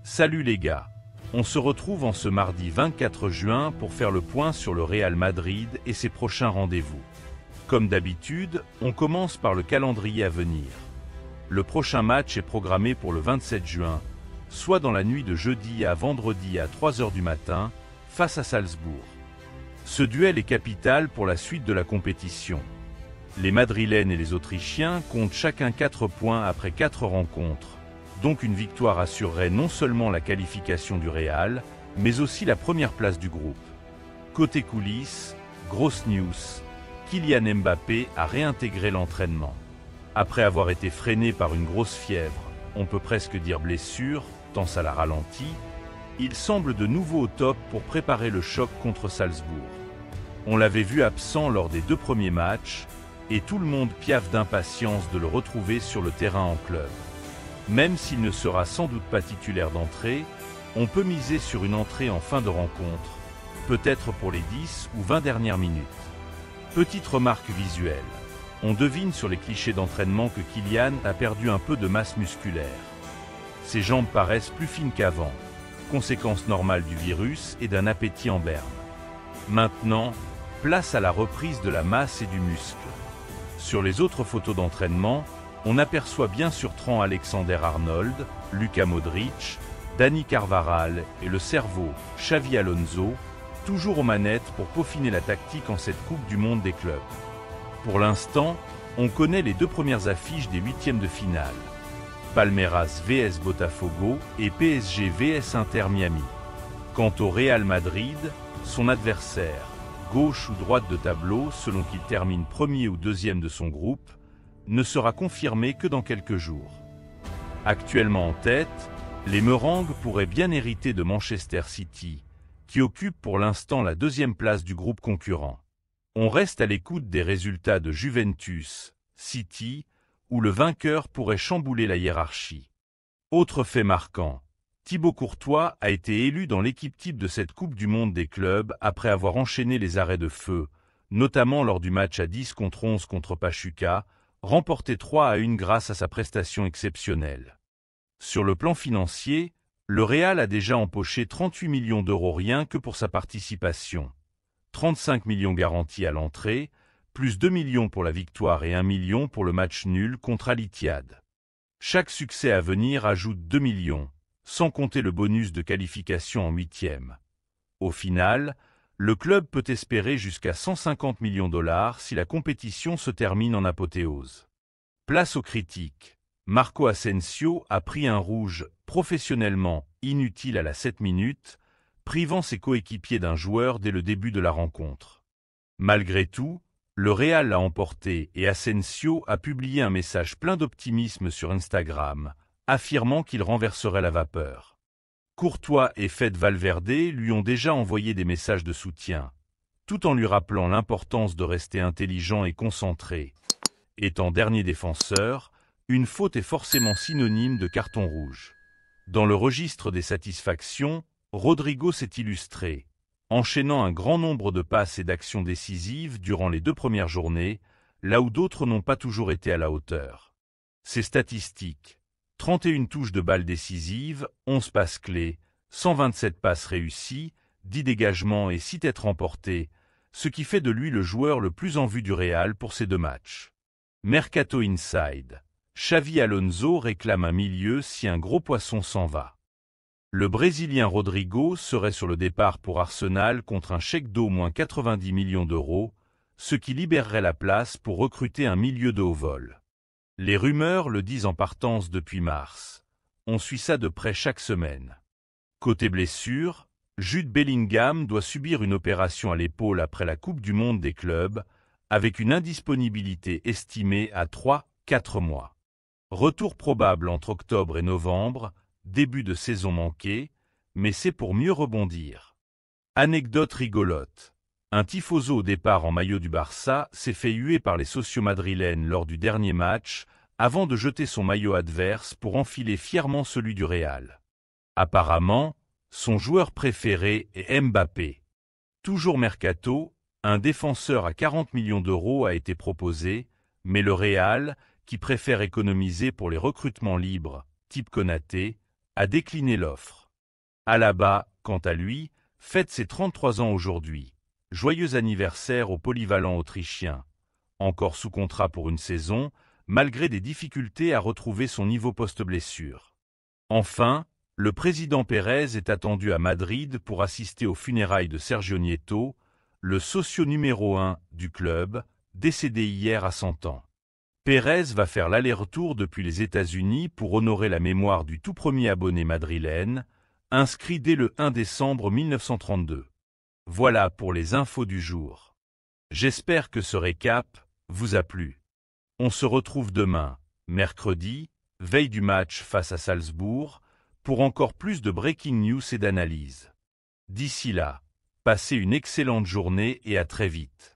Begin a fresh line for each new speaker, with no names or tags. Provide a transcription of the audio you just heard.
Salut les gars, on se retrouve en ce mardi 24 juin pour faire le point sur le Real Madrid et ses prochains rendez-vous. Comme d'habitude, on commence par le calendrier à venir. Le prochain match est programmé pour le 27 juin, soit dans la nuit de jeudi à vendredi à 3 h du matin, face à Salzbourg. Ce duel est capital pour la suite de la compétition. Les Madrilènes et les Autrichiens comptent chacun 4 points après 4 rencontres, donc une victoire assurerait non seulement la qualification du Real, mais aussi la première place du groupe. Côté coulisses, grosse news, Kylian Mbappé a réintégré l'entraînement. Après avoir été freiné par une grosse fièvre, on peut presque dire blessure, tant ça l'a ralenti, il semble de nouveau au top pour préparer le choc contre Salzbourg. On l'avait vu absent lors des 2 premiers matchs, et tout le monde piaffe d'impatience de le retrouver sur le terrain en club. Même s'il ne sera sans doute pas titulaire d'entrée, on peut miser sur une entrée en fin de rencontre, peut-être pour les 10 ou 20 dernières minutes. Petite remarque visuelle, on devine sur les clichés d'entraînement que Kylian a perdu un peu de masse musculaire. Ses jambes paraissent plus fines qu'avant, conséquence normale du virus et d'un appétit en berne. Maintenant, place à la reprise de la masse et du muscle. Sur les autres photos d'entraînement, on aperçoit bien sur Trent Alexander-Arnold, Luka Modric, Dani Carvajal et le cerveau, Xavi Alonso, toujours aux manettes pour peaufiner la tactique en cette Coupe du Monde des clubs. Pour l'instant, on connaît les 2 premières affiches des 8e de finale. Palmeiras vs Botafogo et PSG vs Inter Miami. Quant au Real Madrid, son adversaire, gauche ou droite de tableau selon qu'il termine premier ou deuxième de son groupe, ne sera confirmé que dans quelques jours. Actuellement en tête, les Merengues pourraient bien hériter de Manchester City, qui occupe pour l'instant la 2e place du groupe concurrent. On reste à l'écoute des résultats de Juventus, City, où le vainqueur pourrait chambouler la hiérarchie. Autre fait marquant, Thibaut Courtois a été élu dans l'équipe type de cette Coupe du Monde des clubs après avoir enchaîné les arrêts de feu, notamment lors du match à 10 contre 11 contre Pachuca, remporté 3-1 grâce à sa prestation exceptionnelle. Sur le plan financier, le Real a déjà empoché 38 millions d'euros rien que pour sa participation. 35 millions garantis à l'entrée, plus 2 millions pour la victoire et 1 million pour le match nul contre Al Ittihad. Chaque succès à venir ajoute 2 millions, sans compter le bonus de qualification en 8e. Au final, le club peut espérer jusqu'à 150 millions de dollars si la compétition se termine en apothéose. Place aux critiques. Marco Asensio a pris un rouge professionnellement inutile à la 7 minutes, privant ses coéquipiers d'un joueur dès le début de la rencontre. Malgré tout, le Real l'a emporté et Asensio a publié un message plein d'optimisme sur Instagram, affirmant qu'il renverserait la vapeur. Courtois et Fede Valverde lui ont déjà envoyé des messages de soutien, tout en lui rappelant l'importance de rester intelligent et concentré. Étant dernier défenseur, une faute est forcément synonyme de carton rouge. Dans le registre des satisfactions, Rodrigo s'est illustré, enchaînant un grand nombre de passes et d'actions décisives durant les 2 premières journées, là où d'autres n'ont pas toujours été à la hauteur. Ses statistiques: 31 touches de balles décisives, 11 passes clés, 127 passes réussies, 10 dégagements et 6 têtes remportées, ce qui fait de lui le joueur le plus en vue du Real pour ces 2 matchs. Mercato Inside. Xavi Alonso réclame un milieu si un gros poisson s'en va. Le Brésilien Rodrigo serait sur le départ pour Arsenal contre un chèque d'au moins 90 millions d'euros, ce qui libérerait la place pour recruter un milieu de haut vol. Les rumeurs le disent en partance depuis mars. On suit ça de près chaque semaine. Côté blessure, Jude Bellingham doit subir une opération à l'épaule après la Coupe du Monde des clubs, avec une indisponibilité estimée à 3-4 mois. Retour probable entre octobre et novembre, début de saison manqué, mais c'est pour mieux rebondir. Anecdote rigolote. Un tifoso au départ en maillot du Barça s'est fait huer par les socio-madrilènes lors du dernier match, avant de jeter son maillot adverse pour enfiler fièrement celui du Real. Apparemment, son joueur préféré est Mbappé. Toujours mercato, un défenseur à 40 millions d'euros a été proposé, mais le Real, qui préfère économiser pour les recrutements libres, type Konaté, a décliné l'offre. Alaba, quant à lui, fête ses 33 ans aujourd'hui. Joyeux anniversaire au polyvalent autrichien. Encore sous contrat pour une saison, malgré des difficultés à retrouver son niveau post-blessure. Enfin, le président Pérez est attendu à Madrid pour assister aux funérailles de Sergio Nieto, le socio numéro 1 du club, décédé hier à 100 ans. Pérez va faire l'aller-retour depuis les États-Unis pour honorer la mémoire du tout premier abonné madrilène, inscrit dès le 1 décembre 1932. Voilà pour les infos du jour. J'espère que ce récap vous a plu. On se retrouve demain, mercredi, veille du match face à Salzbourg, pour encore plus de breaking news et d'analyse. D'ici là, passez une excellente journée et à très vite.